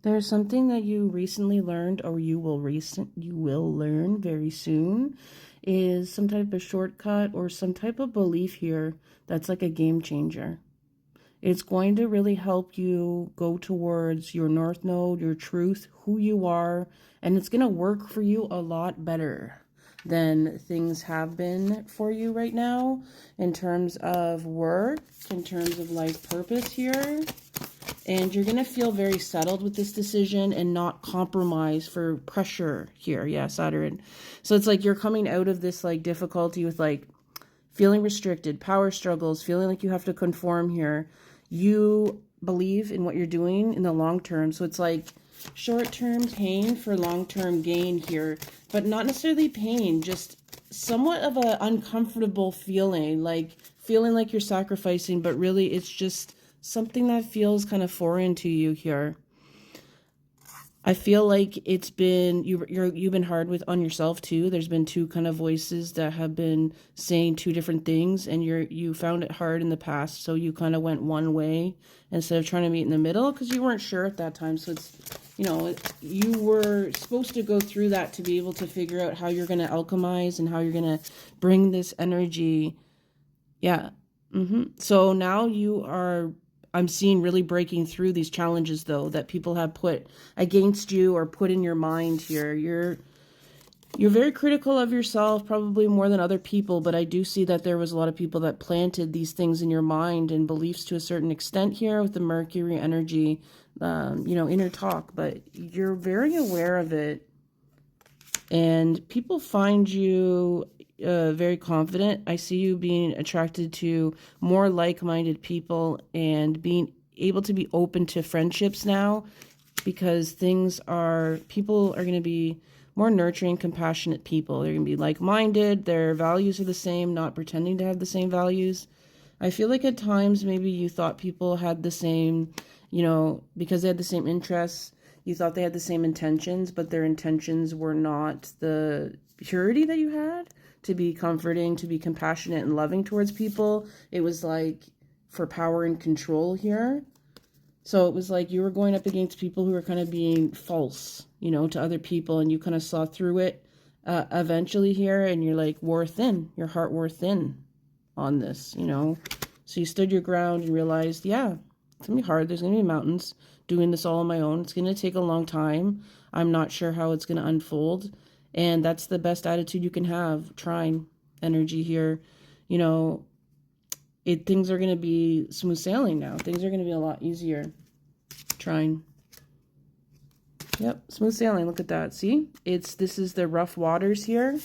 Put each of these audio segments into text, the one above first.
There's something that you recently learned, or you will learn very soon, is some type of shortcut or some type of belief here that's like a game changer. It's going to really help you go towards your North Node, your truth, who you are, and it's going to work for you a lot better than things have been for you right now in terms of work, in terms of life purpose here. And you're going to feel very settled with this decision and not compromise for pressure here. Yeah, Saturn. So it's like you're coming out of this like difficulty with like feeling restricted, power struggles, feeling like you have to conform here. You believe in what you're doing in the long term. So it's like short-term pain for long-term gain here, but not necessarily pain, just somewhat of an uncomfortable feeling, like feeling like you're sacrificing, but really it's just something that feels kind of foreign to you here. I feel like it's been, you've been hard on yourself too. There's been two kind of voices that have been saying two different things, and you found it hard in the past, so you kind of went one way instead of trying to meet in the middle because you weren't sure at that time. So it's, you were supposed to go through that to be able to figure out how you're going to alchemize and how you're going to bring this energy. Yeah. So now I'm seeing really breaking through these challenges, though, that people have put against you or put in your mind here. You're very critical of yourself, probably more than other people, but I do see that there was a lot of people that planted these things in your mind and beliefs to a certain extent here with the Mercury energy, inner talk, but you're very aware of it. And people find you very confident. I see you being attracted to more like-minded people and being able to be open to friendships now, because people are going to be more nurturing, compassionate people. They're going to be like-minded. Their values are the same, not pretending to have the same values. I feel like at times maybe you thought people had the same, because they had the same interests, you thought they had the same intentions, but their intentions were not the purity that you had to be comforting, to be compassionate and loving towards people. It was like for power and control here. So it was like you were going up against people who were kind of being false, to other people, and you kind of saw through it eventually here, and you're like, your heart wore thin on this, So you stood your ground and realized, yeah, it's going to be hard. There's going to be mountains. Doing this all on my own. It's going to take a long time. I'm not sure how it's going to unfold. And that's the best attitude you can have. Trying energy here. Things are going to be smooth sailing now. Things are going to be a lot easier. Trying. Yep, smooth sailing. Look at that. See? This is the rough waters here.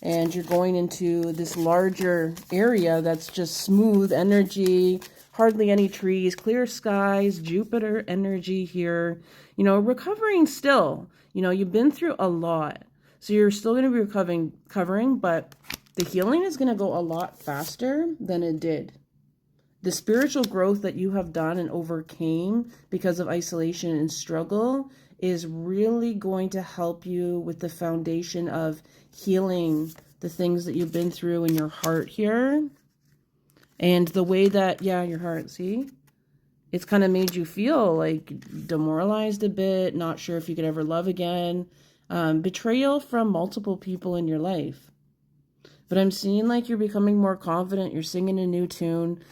And you're going into this larger area that's just smooth energy. Hardly any trees, clear skies, Jupiter energy here, recovering still. You've been through a lot. So you're still going to be recovering, but the healing is going to go a lot faster than it did. The spiritual growth that you have done and overcame because of isolation and struggle is really going to help you with the foundation of healing the things that you've been through in your heart here. And the way that, your heart, see? It's kind of made you feel like demoralized a bit, not sure if you could ever love again. Betrayal from multiple people in your life. But I'm seeing like you're becoming more confident. You're singing a new tune.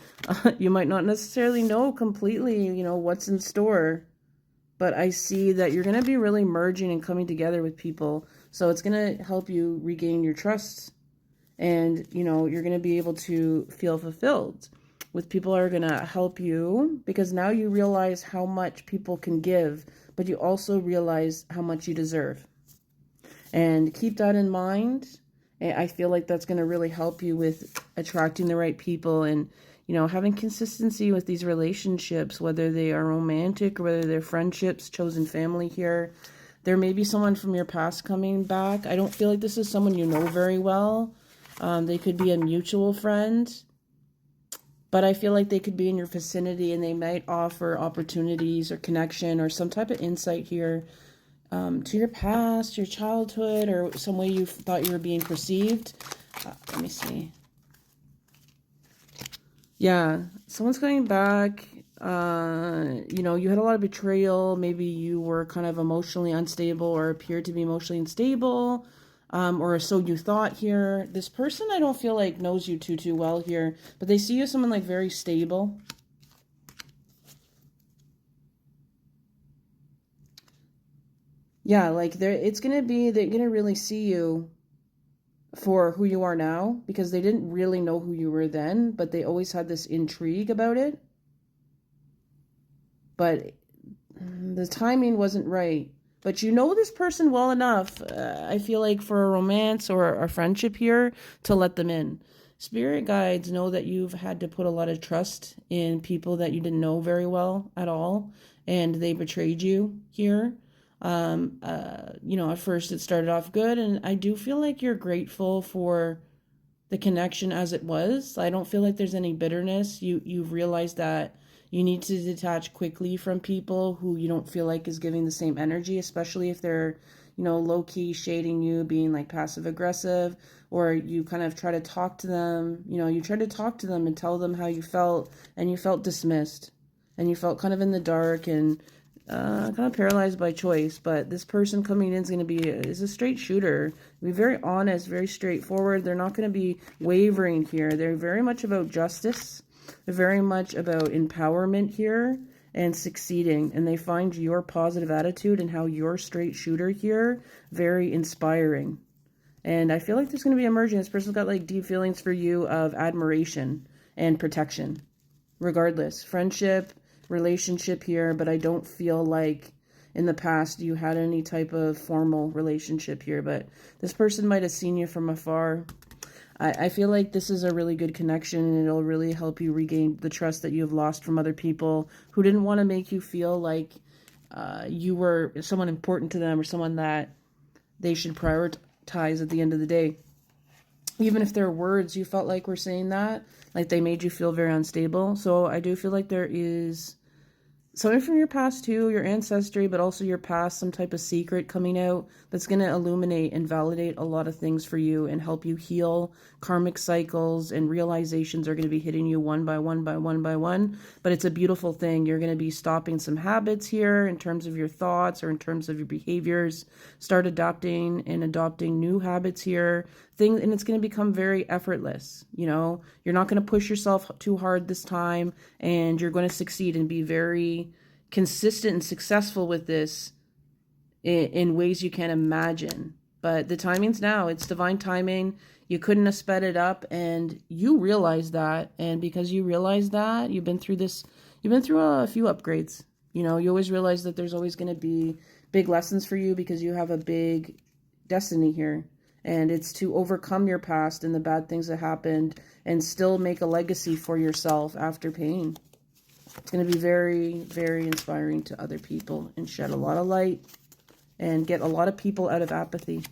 You might not necessarily know completely, what's in store. But I see that you're going to be really merging and coming together with people. So it's going to help you regain your trust. And, you're going to be able to feel fulfilled with people that are going to help you, because now you realize how much people can give, but you also realize how much you deserve. And keep that in mind. And I feel like that's going to really help you with attracting the right people and, having consistency with these relationships, whether they are romantic or whether they're friendships, chosen family here. There may be someone from your past coming back. I don't feel like this is someone you know very well. They could be a mutual friend, but I feel like they could be in your vicinity and they might offer opportunities or connection or some type of insight here to your past, your childhood, or some way you thought you were being perceived. Let me see. Yeah, someone's coming back. you know, you had a lot of betrayal. Maybe you were kind of emotionally unstable or appeared to be emotionally unstable, or so you thought here. This person, I don't feel like knows you too well here, but they see you as someone like very stable. Yeah, like they're gonna really see you for who you are now, because they didn't really know who you were then, but they always had this intrigue about it. But the timing wasn't right. But you know this person well enough, I feel like, for a romance or a friendship here to let them in. Spirit guides know that you've had to put a lot of trust in people that you didn't know very well at all, and they betrayed you here. You know, at first it started off good, and I do feel like you're grateful for the connection as it was. I don't feel like there's any bitterness. You've realized that you need to detach quickly from people who you don't feel like is giving the same energy, especially if they're, you know, low key shading you, being like passive aggressive, or you kind of try to talk to them. You know, you try to talk to them and tell them how you felt, and you felt dismissed, and you felt kind of in the dark and kind of paralyzed by choice. But this person coming in is a straight shooter. Be very honest, very straightforward. They're not going to be wavering here. They're very much about justice. They're very much about empowerment here and succeeding. And they find your positive attitude and how you're straight shooter here very inspiring. And I feel like there's going to be emerging. This person's got like deep feelings for you of admiration and protection. Regardless, friendship, relationship here, but I don't feel like in the past you had any type of formal relationship here. But this person might have seen you from afar. I feel like this is a really good connection, and it'll really help you regain the trust that you have lost from other people who didn't want to make you feel like you were someone important to them or someone that they should prioritize at the end of the day. Even if their words you felt like were saying that, like they made you feel very unstable. So I do feel like there is something from your past too, your ancestry, but also your past, some type of secret coming out that's going to illuminate and validate a lot of things for you and help you heal karmic cycles, and realizations are going to be hitting you one by one by one by one. But it's a beautiful thing. You're going to be stopping some habits here in terms of your thoughts or in terms of your behaviors. Start adopting new habits here. And it's going to become very effortless. You know, you're not going to push yourself too hard this time, and you're going to succeed and be very consistent and successful with this in ways you can't imagine. But the timing's now. It's divine timing. You couldn't have sped it up, and you realize that. And because you realize that, you've been through a few upgrades. You know, you always realize that there's always going to be big lessons for you because you have a big destiny here. And it's to overcome your past and the bad things that happened and still make a legacy for yourself after pain. It's going to be very, very inspiring to other people and shed a lot of light and get a lot of people out of apathy.